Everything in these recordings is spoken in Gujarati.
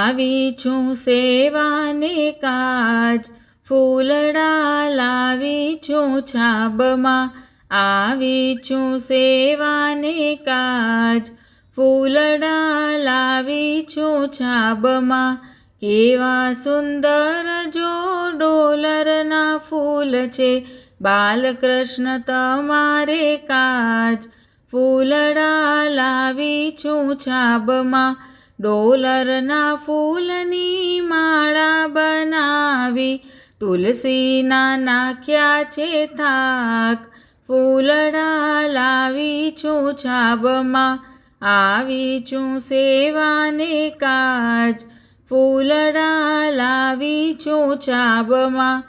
આવી છું સેવાને કાજ, ફૂલડા લાવી છું છાબમાં. આવી છું સેવાને કાજ, ફૂલડા લાવી છું છાબમાં. કેવા સુંદર જો ડોલરના ફૂલ છે, બાલકૃષ્ણ તમારે કાજ. ફૂલડા લાવી છું છાબમાં, ડોલરના ફૂલની માળા બનાવી. તુલસીના નાખ્યા છે થાક, ફૂલડા લાવી છું છાબમાં. આવી છું સેવાને કાજ, ફૂલડા લાવી છું છાબમાં.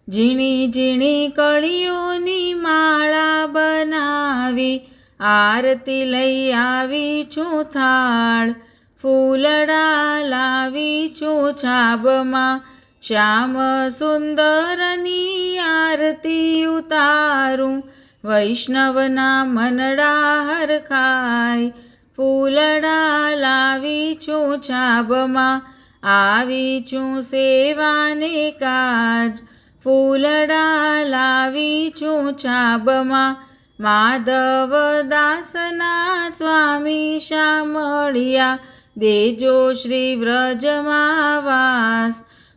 ઝીણી ઝીણી કળીઓની માળા બનાવી, આરતી લઈ આવી છું થાળ. ફૂલડા લાવી છું છાબમાં, શ્યામ સુંદરની આરતી ઉતારું. વૈષ્ણવના મનડા હરખાય, ફૂલડા લાવી છું છાબમાં. આવી છું સેવાને કાજ, ફૂલડા લાવી છું છાબમાં. માધવદાસના સ્વામી શામળિયા, દેજો શ્રી વ્રજમાં વાસ.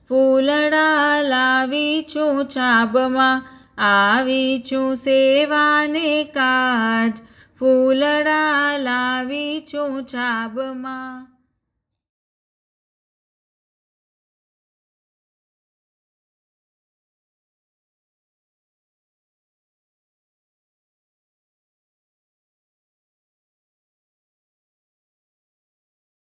ફૂલડા લાવી છું છાબમાં, આવી છું સેવાને કાજ, ફૂલડા લાવી છું છાબમાં.